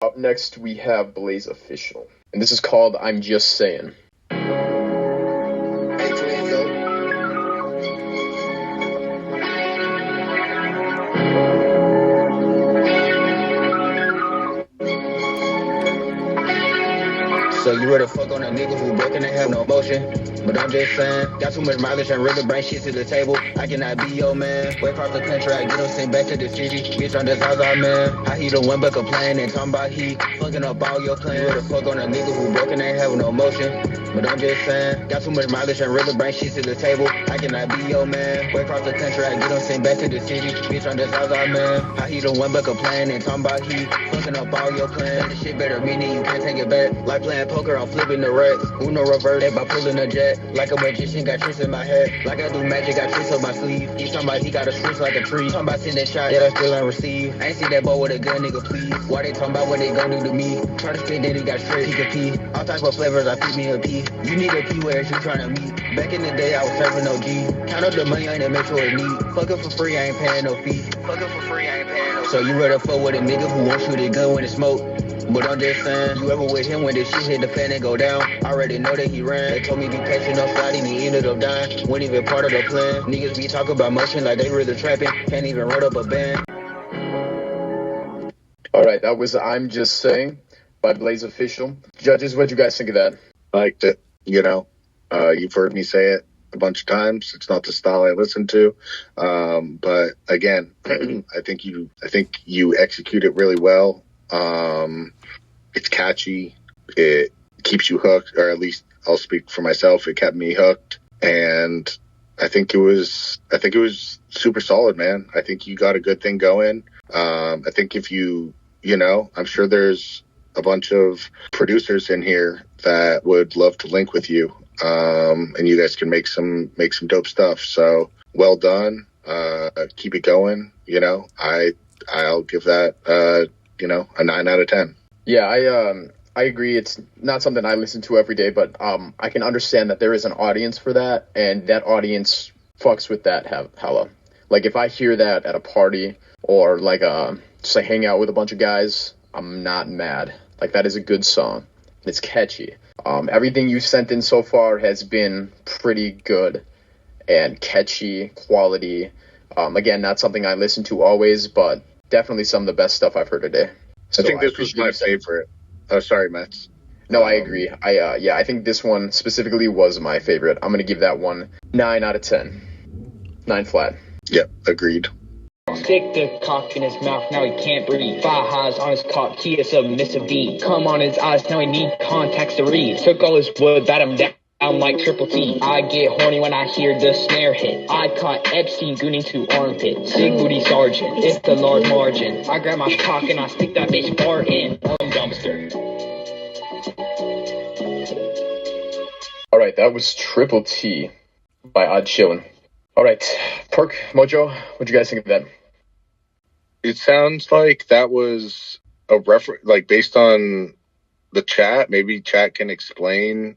Up next, we have Blaze Official, and this is called I'm Just Saying. So you ready to fuck on a nigga who broken and have no emotion? But I'm just saying, got too much mileage and really bring shit to the table. I cannot be your man. Way across the country, I get him sent back to the city. Bitch, I'm just Zaza, man. How he the one but complain and talking about he fucking up all your plans. You ready to fuck on a nigga who broken and have no emotion? But I'm just saying, got too much mileage and really bring shit to the table. I cannot be your man. Way across the country, I get him sent back to the city. Bitch, I'm just Zaza, man. How he the one but complain and talking about he fucking up all your plans. This shit better meaning you can't take it back. Like playing poker, I'm flipping the racks. Uno reverse by pulling a jet. Like a magician, got tricks in my head. Like I do magic, got tricks on my sleeve. He talking about he got a switch like a tree. Talking about sending shot, yeah, I still ain't receive. I ain't see that boy with a gun, nigga, please. Why they talking about what they gon' do to me? Try to spit, then he got straight, he could pee. All type of flavors, I feed me a pee. You need a pee, where you trying to meet? Back in the day, I was serving OG. Count up the money, I ain't make sure it need. Fucking for free, I ain't paying no fee. Fucking for free, I ain't paying no fee. So you ready to fuck with a nigga who won't shoot a gun when it smoke? But I'm just saying, you ever with him when this shit hit the fan and go down? I already know that he ran. They told me be patient, no sliding, he ended up dying. Wasn't even part of the plan. Niggas be talking about motion like they really trapping. Can't even run up a band. Alright, that was I'm Just Saying by Blaze Official. Judges, what'd you guys think of that? I liked it. You've heard me say it a bunch of times. It's not the style I listen to. But again, I think you execute it really well. It's catchy. It keeps you hooked, or at least I'll speak for myself. It kept me hooked, and I think it was super solid, man. I think you got a good thing going. I think if I'm sure there's a bunch of producers in here that would love to link with you, and you guys can make some dope stuff. So well done. Keep it going. I'll give that a 9 out of 10. Yeah, I agree. It's not something I listen to every day, but I can understand that there is an audience for that, and that audience fucks with that hella. Like if I hear that at a party or like just like hang out with a bunch of guys, I'm not mad. Like that is a good song. It's catchy. Everything you've sent in so far has been pretty good and catchy, quality. Again, not something I listen to always, but definitely some of the best stuff I've heard today. So I think this was my favorite. Oh, sorry, Mets. No, I agree. I think this one specifically was my favorite. I'm going to give that one 9 out of 10. 9 flat. Yep, agreed. Stick the cock in his mouth, now he can't breathe. Fajas on his cock, he is submissive D. Come on his eyes, now he need contacts to read. Took all his wood, bat him down. I'm like Triple T. I get horny when I hear the snare hit. I caught Epstein gooning to armpit. Big booty sergeant, it's the large margin. I grab my cock and I stick that bitch far in. Dumpster. Alright, that was Triple T by Odd Chillin'. Alright, Perk, Mojo, what'd you guys think of that? It sounds like that was a reference, like based on the chat. Maybe chat can explain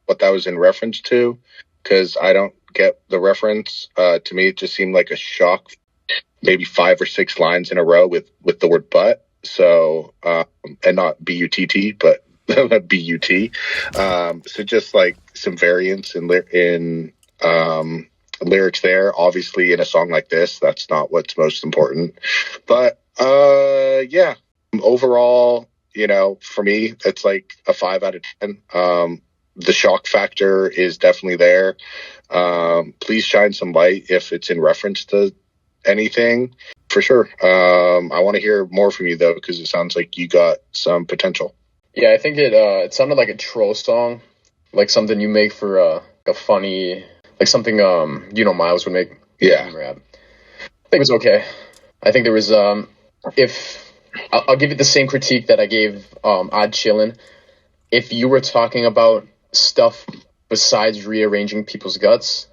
what that was in reference to, because I don't get the reference. To me, it just seemed like a shock, maybe 5 or 6 lines in a row with the word "but." So, and not B-U-T-T, but B-U-T. So just like some variance in lyrics there. Obviously, in a song like this, that's not what's most important. But yeah, overall, for me, it's like a 5 out of 10. The shock factor is definitely there. Please shine some light if it's in reference to anything, for sure. I want to hear more from you though, because it sounds like you got some potential. Yeah, I think it sounded like a troll song, like something you make for a funny, like something Miles would make. Yeah, rap. I think it was okay. I think there was if I'll give it the same critique that I gave Odd Chillin'. If you were talking about stuff besides rearranging people's guts,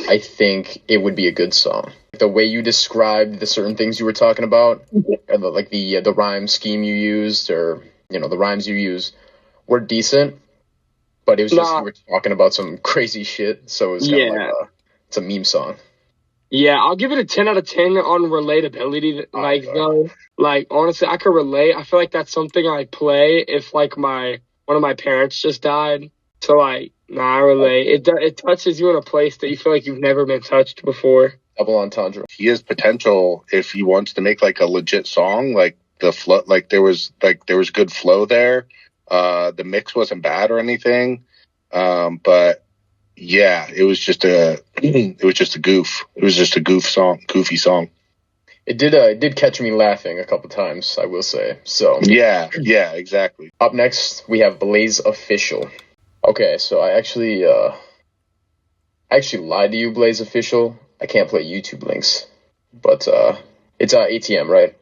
I think it would be a good song. The way you described the certain things you were talking about, or the rhyme scheme you used, or the rhymes you use, were decent. But it was just you were talking about some crazy shit, so it was kind of like it's a meme song. Yeah, I'll give it a 10 out of 10 on relatability. Like, though, like, honestly, I could relate. I feel like that's something I'd play if, like, one of my parents just died. So, like, I relate. It touches you in a place that you feel like you've never been touched before. Double entendre. He has potential if he wants to make like a legit song. Like the flow, like there was good flow there. The mix wasn't bad or anything. But yeah, it was just a goof. It was just a goofy song. It did catch me laughing a couple times, I will say. So yeah, exactly. Up next, we have Blaze Official. Okay, so I actually lied to you, Blaze Official. I can't play YouTube links, but it's A.T.M, right?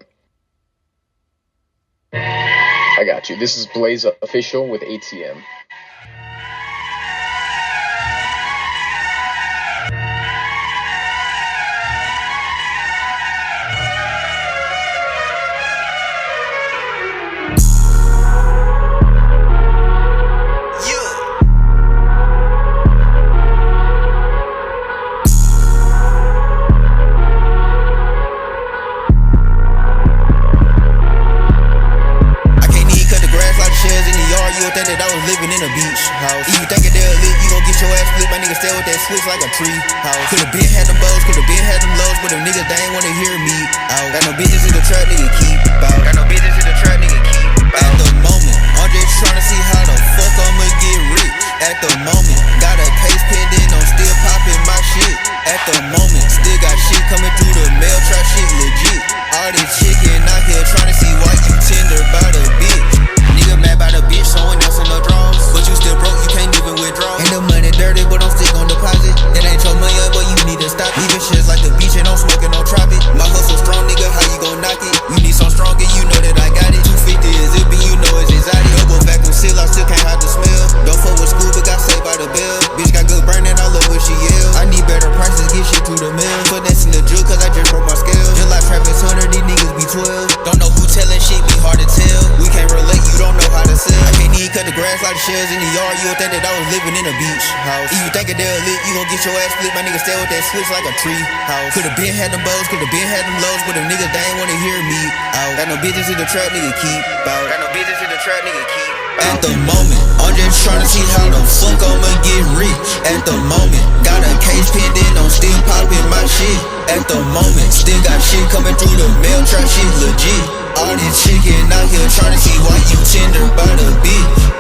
I got you. This is Blaze Official with A.T.M. Switch like a tree house. Could've been had them bows, could've been had them lows, but them niggas they ain't wanna hear me out. Got no business in the trap, nigga keep out. Got no business in the trap, nigga keep out. At the moment, I'm just tryna see how the fuck I'ma get rich. At the moment, got a case pending, I'm still popping my shit. At the moment, still got shit coming through the mail, trap shit legit. All this chicken out here tryna see why you tender about a bitch. Nigga mad about a bitch, someone else in the draws, but you still broke, you can't even withdraw. And the money dirty, but I'm still on deposit. That ain't your money, but you need to stop. Leaving shit like the beach and I'm smoking on tropic. My hustle strong, nigga, how you gon' knock it? You need some stronger, you know that I got it. 250 is it, but you know it's exotic. Double vacuum seal, I still can't hide the smell. Don't fuck with school, but got saved by the bell. Bitch got good burning, I love what she yell. I need better prices, get shit through the mail. Put that in the juke, cause I just broke my scale. Just like Travis Hunter, these niggas be 12. Don't know who telling shit, be hard to tell. We can't relate, you don't know how to sell. I can't even cut the grass like the shells in the yard. You would think that I was living in a beach house. If you think it they'll lit, you gon' get your ass split. My niggas stay with that switch like a tree house. Could've been had them bows, could've been had them lows, but them niggas they ain't wanna hear me out. Got no business in the trap, nigga keep out. Got no business in the trap, nigga keep out. At the moment, I'm just tryna see how the fuck I'ma get rich. At the moment, got a case pending, I'm still popping my shit. At the moment, still got shit coming through the mail, trap shit legit. All this chicken out here tryna see why you tender about a bitch.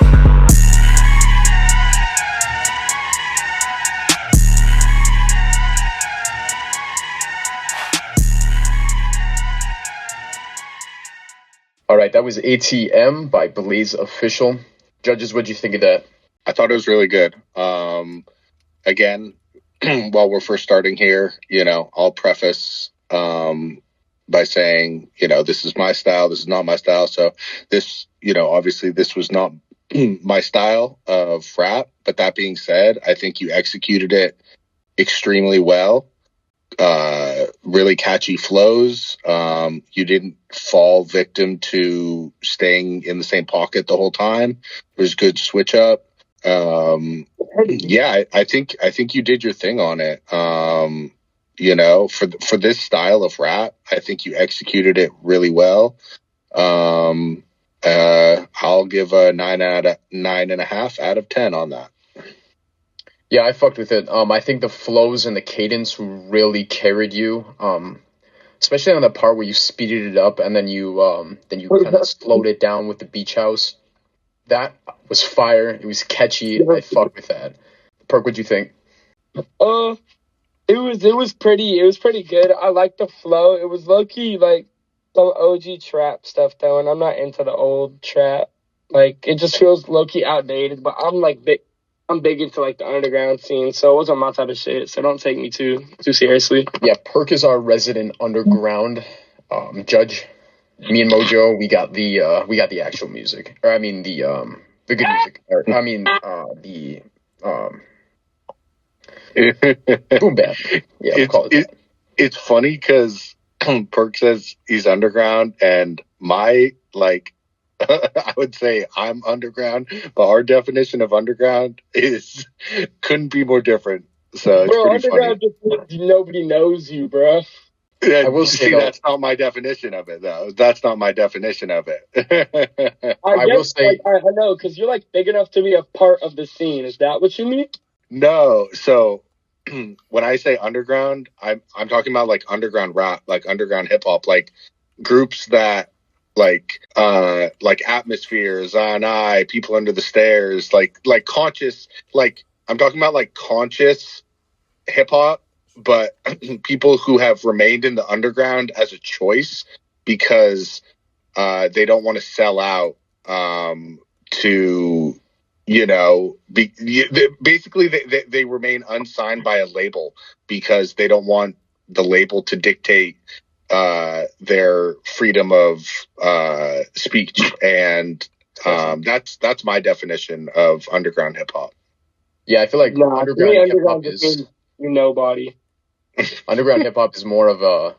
All right, that was A.T.M. by Blaze Official. Judges, what'd you think of that? I thought it was really good. Again, while we're first starting here, I'll preface by saying, this is my style, this is not my style. So this, obviously this was not my style of rap. But that being said, I think you executed it extremely well. Really catchy flows. You didn't fall victim to staying in the same pocket the whole time. There's good switch up. Yeah, I think you did your thing on it. For this style of rap, I think you executed it really well. I'll give a 9.5 out of 10 on that. Yeah, I fucked with it. I think the flows and the cadence really carried you. Especially on the part where you speeded it up and then you kind of slowed it down with the beach house. That was fire. It was catchy. I fucked with that. Perk, what'd you think? It was pretty good. I liked the flow. It was low key like some OG trap stuff though, and I'm not into the old trap. Like it just feels low key outdated. But I'm big into like the underground scene, so it wasn't my type of shit. So don't take me too seriously. Yeah, Perk is our resident underground judge. Me and Mojo, we got the actual music, or I mean the good music. Or, I mean the boom bap. Yeah, we'll call it that. It's funny because Perk says he's underground, and my I would say I'm underground, but our definition of underground couldn't be more different. So it's Bro, pretty funny. underground just means nobody knows you, bro. Yeah, I will say, though, that's not my definition of it, though. That's not my definition of it. I I will guess, say, like, I know, because you're, like, big enough to be a part of the scene. Is that what you mean? No, so when I say underground, I'm talking about like underground rap, like underground hip hop, like groups that like Atmosphere, Zion I, People Under the Stairs, like conscious, like I'm talking about like conscious hip hop, but people who have remained in the underground as a choice because they don't want to sell out to, basically they remain unsigned by a label because they don't want the label to dictate their freedom of speech. And that's my definition of underground hip hop. yeah, I feel like Nah, to me, underground just is means you nobody. underground hip hop is more of a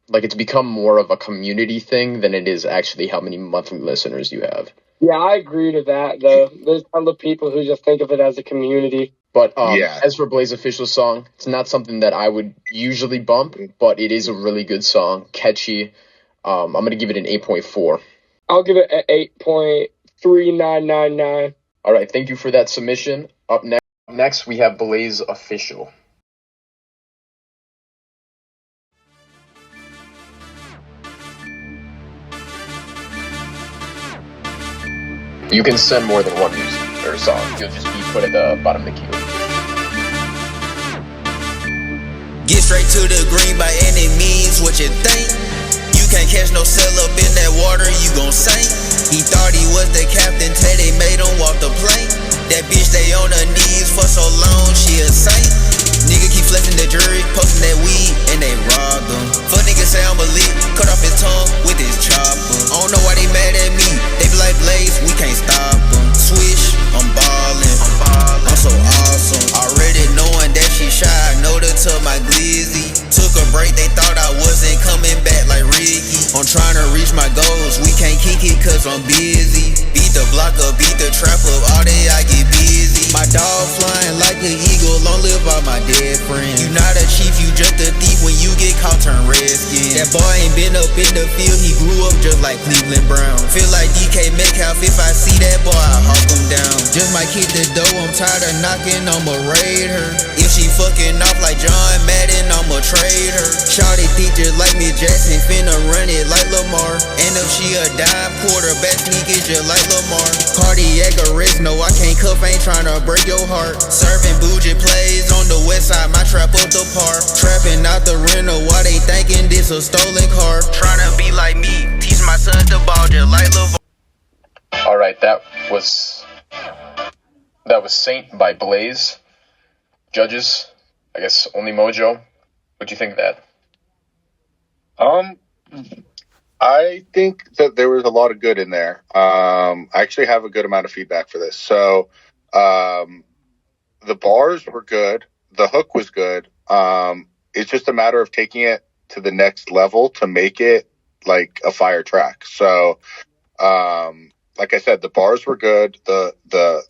like it's become more of a community thing than it is actually how many monthly listeners you have. Yeah, I agree to that, though. There's other people who just think of it as a community. But Yeah. as for Blaze official song, it's not something that I would usually bump, but it is a really good song, catchy. I'm gonna give it an 8.4. I'll give it an 8.3999. All right, thank you for that submission. Up next we have Blaze official. You can send more than one music or song. You'll just be put at the bottom of the queue. Get straight to the green by any means, what you think? You can't catch no sail up in that water, you gon' sink. He thought he was the captain till they made him walk the plank. That bitch stay on her knees for so long, she a saint. Nigga keep flexing the jury, posting that weed, and they robbed him. Fuck nigga say I'm a leak, cut off his tongue with his chopper. I don't know why they mad at me, they be like Blaze, we can't stop him. Swish, I'm ballin', I'm so awesome. Already knowing that she shy, I know her to my glizzy. Took a break, they thought I wasn't coming back like Ricky. I'm trying to reach my goals, we can't kick it cause I'm busy. Beat the block up, beat the trap up, all day I get busy. My dog flying like an eagle, long live all my dead friends. You not a chief, you just a thief, when you get caught turn redskin. That boy ain't been up in the field, he grew up just like Cleveland Brown. Feel like DK Metcalf, if I see that boy, I hawk him down. Just might kick the door, I'm tired of knocking, I'ma raid her. If she fucking off like John Madden, I'ma trade her. Shawty think just like me, Jackson, finna run it like Lamar. And if she a dime quarterback, sneak it just like Lamar. Cardiac arrest, no I can't cuff, ain't tryna break your heart. Serving bougie plays on the west side, my trap up the park. Trapping out the rental, why they thinking this a stolen car? Tryna be like me, teach my son to ball just like LeVar. All right, that was Saint by Blaze. Judges, I guess only Mojo. What'd you think of that? I think that there was a lot of good in there. I actually have a good amount of feedback for this. So, the bars were good. The hook was good. It's just a matter of taking it to the next level to make it like a fire track. So, like I said, the bars were good. The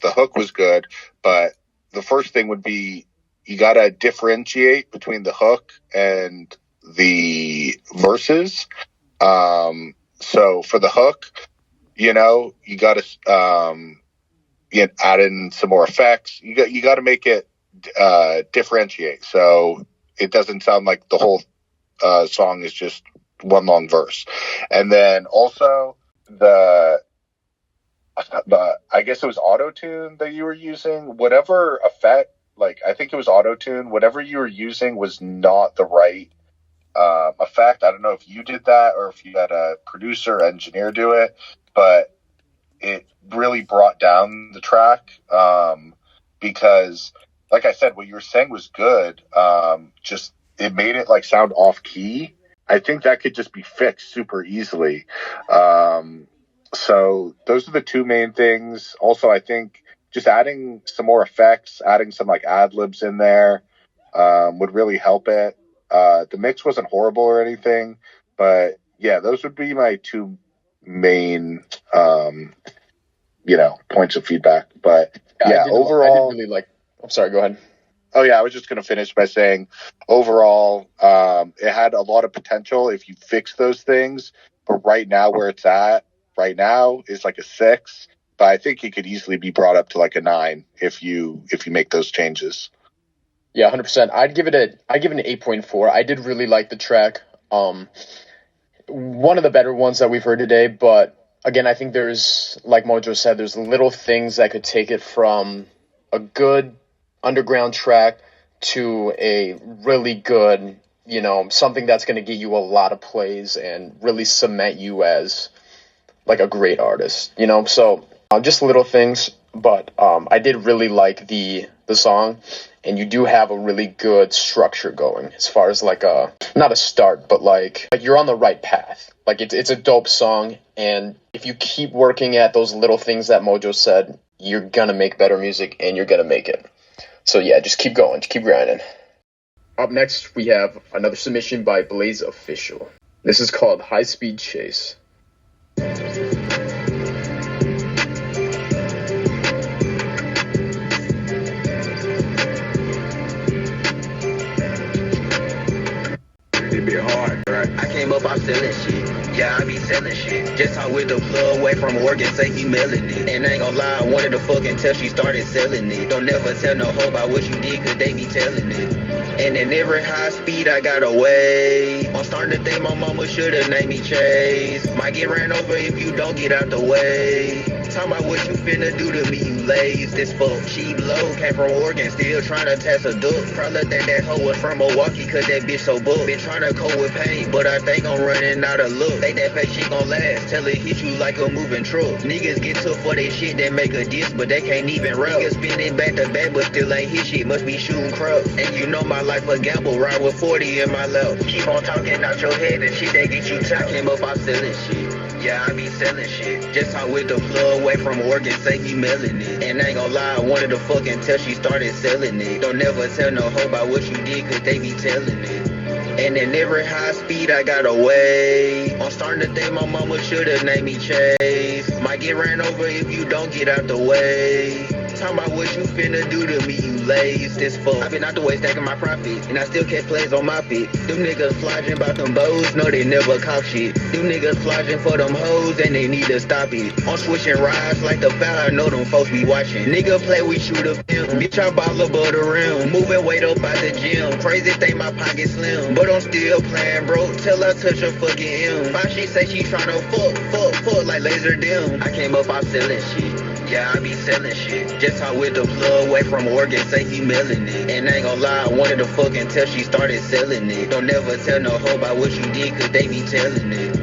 hook was good, but the first thing would be you got to differentiate between the hook and the verses. So for the hook, you got to add in some more effects. You got to make it differentiate, so it doesn't sound like the whole song is just one long verse. And then also the I guess it was auto-tune that you were using. Whatever effect, like I think it was auto-tune. Whatever you were using was not the right effect. I don't know if you did that or if you had a producer or engineer do it, but it really brought down the track because, like I said, what you were saying was good. Just it made it like sound off key. I think that could just be fixed super easily. So those are the two main things. Also, I think just adding some more effects, adding some like ad libs in there would really help it. The mix wasn't horrible or anything, but yeah, those would be my two main, points of feedback. But yeah, overall, I did really like. I'm sorry. Go ahead. Oh yeah, I was just going to finish by saying, overall, it had a lot of potential if you fix those things. But right now, where it's at right now is like a 6. But I think it could easily be brought up to like a 9 if you make those changes. Yeah, 100%. I'd give it an 8.4. I did really like the track. One of the better ones that we've heard today, but again, I think there's, like Mojo said, there's little things that could take it from a good underground track to a really good, something that's going to get you a lot of plays and really cement you as like a great artist, So just little things, but I did really like the song, and you do have a really good structure going as far as like not a start, but like you're on the right path. Like it's a dope song, and if you keep working at those little things that Mojo said, you're gonna make better music and you're gonna make it. So yeah, just keep going, just keep grinding. Up next, we have another submission by Blaze Official. This is called High Speed Chase. It be hard, right? I came up, I'm selling shit. Yeah, I be selling shit. Just talk with the plug away from Oregon, say he mailing it. And I ain't gonna lie, I wanted to fucking tell she started selling it. Don't never tell no hoe about what you did, cause they be telling it. And in every high speed I got away. I'm starting to think my mama should've named me Chase. Might get ran over if you don't get out the way. Talking about what you finna do to me, you lazy this fuck. She low, came from Oregon, still trying to test a duck. Probably think that hoe was from Milwaukee, cause that bitch so booked. Been trying to cope with pain, but I think I'm running out of luck. Think that fake shit gon' last, till it hit you like a moving truck. Niggas get tough for they shit, they make a diss, but they can't even rap. Niggas spinning back to back, but still ain't hit shit, must be shooting crap. And you know my life a gamble, ride with 40 in my lap. Keep on talking out your head and shit, they get you tight. Came up, I'm selling shit. Yeah, I be selling shit. Just talk with the plug away from Oregon, say he mailing it. And I ain't gonna lie, I wanted to fucking tell she started selling it. Don't never tell no hoe about what you did, cause they be telling it. And in every high speed I got away. I'm starting to think my mama should've named me Chase. Might get ran over if you don't get out the way. Talking about what you finna do to me, you lazy as fuck. I been out the way stacking my profit, and I still catch plays on my feet. Them niggas flogging about them bows, no they never cop shit. Them niggas flogging for them hoes, and they need to stop it. I'm switching rides like the foul, I know them folks be watching. Nigga play, we shoot a film. Bitch, I ball above the rim. Moving weight up out the gym. Crazy thing, my pocket slim. But I'm still playing broke till I touch a fucking M. Fine, she say she tryna fuck like laser dim. I came up, I'm selling shit. Yeah, I be selling shit. Just talk with the plug away from Oregon, say he mailing it. And I ain't gonna lie, I wanted to fucking tell she started selling it. Don't never tell no hoe about what you did, cause they be telling it.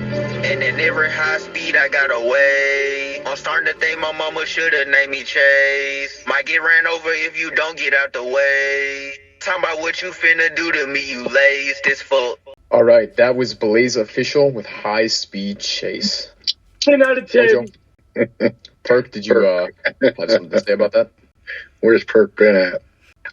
And in every high speed I got away. I'm starting to think my mama should've named me Chase. Might get ran over if you don't get out the way. Talking about what you finna do to me, you lazy as fuck. All right, that was Blaze Official with High Speed Chase. 10 out of 10. Perk, did you have something to say about that? Where's Perk been at?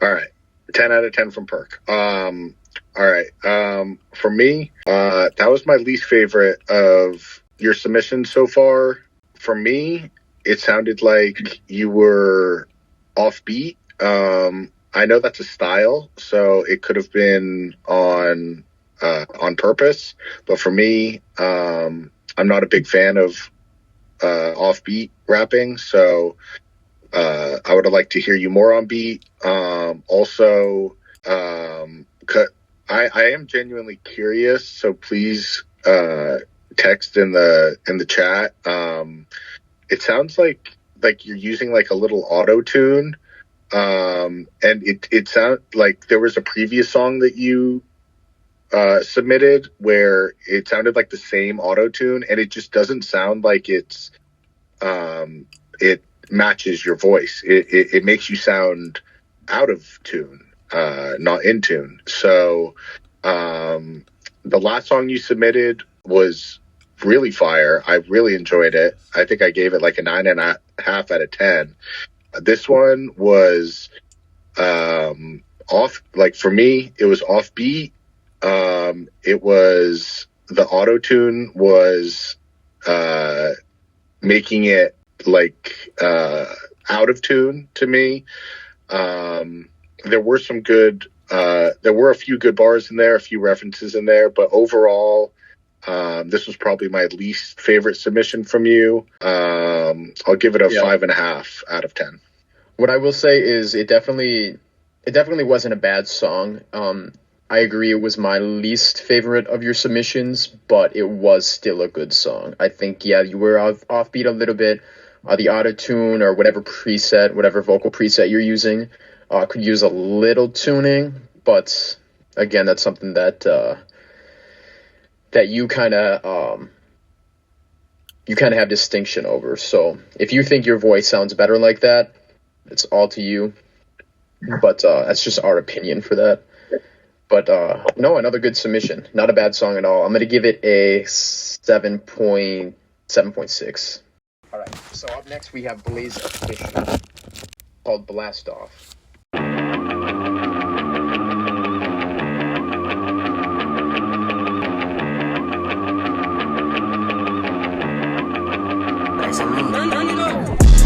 All right. 10 out of 10 from Perk. All right. For me, that was my least favorite of your submissions so far. For me, it sounded like you were offbeat. I know that's a style, so it could have been on purpose. But for me, I'm not a big fan of offbeat rapping, so I would have liked to hear you more on beat. Also, I am genuinely curious, so please text in the chat. It sounds like you're using like a little auto tune, and it sounds like there was a previous song that you submitted where it sounded like the same auto tune, and it just doesn't sound like it matches your voice. It makes you sound out of tune, not in tune. So the last song you submitted was really fire. I really enjoyed it. I think I gave it like a 9.5 out of 10. This one was off, like for me, it was offbeat. It was, the auto tune was making it like out of tune to me. there were some good. There were a few good bars in there, a few references in there, but overall, this was probably my least favorite submission from you. I'll give it a 5.5 out of 10. What I will say is it definitely wasn't a bad song. I agree it was my least favorite of your submissions, but it was still a good song. I think, you were offbeat a little bit. The auto-tune or whatever vocal preset you're using could use a little tuning, but again, that's something that that you kind of have distinction over. So if you think your voice sounds better like that, it's all to you. But that's just our opinion for that. But no, another good submission. Not a bad song at all. I'm going to give it a 7.6. All right, so up next we have Blaze Official, called Blast Off.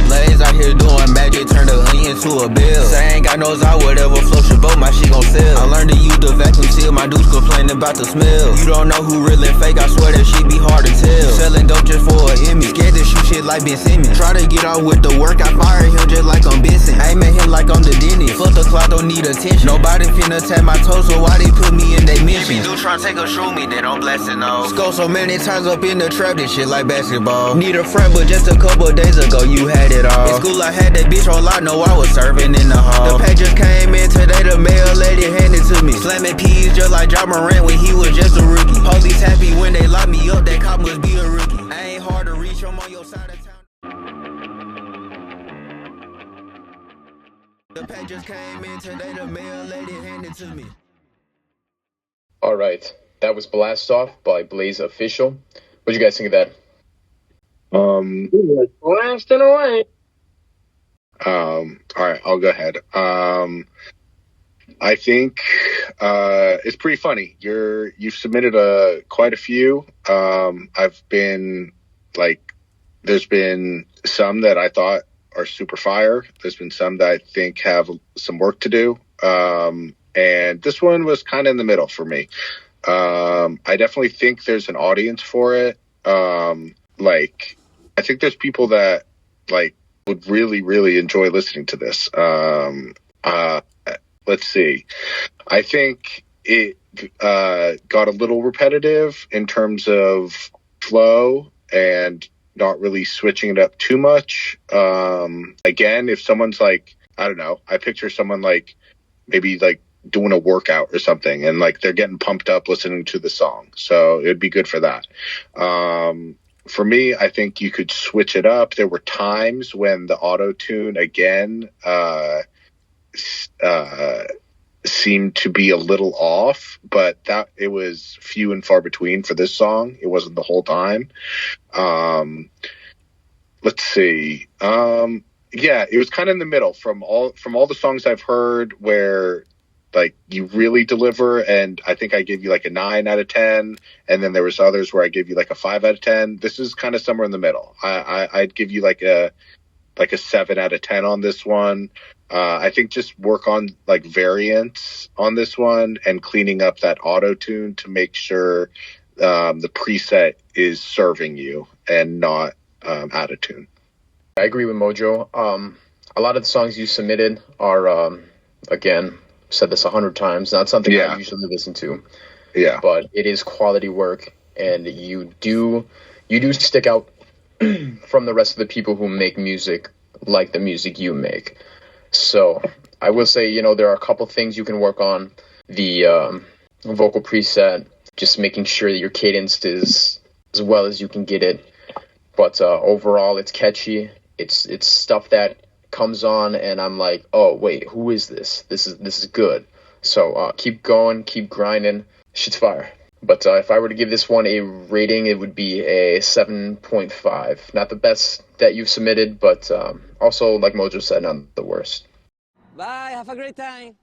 Blaze out here doing magic, turn the onion to a bill. Say I ain't got no I whatever floats your boat, my shit gon' sell. I learned to use the vacuum seal, my dudes complaining about the smell. You don't know who real and fake, I swear that shit be hard to tell. Selling dope just for an image, scared to shoot shit like Ben Simmons. Try to get off with the work, I fired him just like I'm Benson. Aiming him like I'm the dentist, fuck the clock, don't need attention. Nobody finna tap my toes, so why they put me in they mission? If you do try to take a show me, then I'm blasting off. Score so many times up in the trap, this shit like basketball. Need a friend, but just a couple days ago, you had it all. In school I had that bitch on lock, no I was serving in the hall. The page just came in today, the mail lady handed to me. Slamming peas just like John Morant when he was just a rookie. Police happy when they lock me up, that cop must be a rookie. I ain't hard to reach, I'm on your side of town. The page just came in today, the mail lady handed to me. All right, that was Blast Off by Blaze Official. What'd you guys think of that? Blasting away. All right, I'll go ahead. I think it's pretty funny. You've submitted quite a few. I've been there's been some that I thought are super fire. There's been some that I think have some work to do. And this one was kind of in the middle for me. I definitely think there's an audience for it. I think there's people that would really, really enjoy listening to this. Let's see. I think it got a little repetitive in terms of flow and not really switching it up too much. Again, if someone's I don't know, I picture someone maybe doing a workout or something and they're getting pumped up listening to the song. So it'd be good for that. For me, I think you could switch it up. There were times when the auto-tune again seemed to be a little off, but that it was few and far between for this song. It wasn't the whole time. Let's see. It was kind of in the middle from all the songs I've heard where you really deliver, and I think I gave you a 9 out of 10, and then there was others where I gave you a 5 out of 10. This is kind of somewhere in the middle. I'd give you a 7 out of 10 on this one. I think just work on variants on this one and cleaning up that auto tune to make sure the preset is serving you and not out of tune. I agree with Mojo. A lot of the songs you submitted are again, said this 100 times, not something I usually listen to. Yeah. But it is quality work, and you do stick out from the rest of the people who make music like the music you make. So I will say, there are a couple things you can work on. The vocal preset, just making sure that your cadence is as well as you can get it. But overall, it's catchy. It's stuff that comes on and I'm like, oh wait, who is this? This is good. So keep going, keep grinding. Shit's fire. But if I were to give this one a rating, it would be a 7.5. Not the best that you've submitted, but also, like Mojo said, not the worst. Bye, have a great time.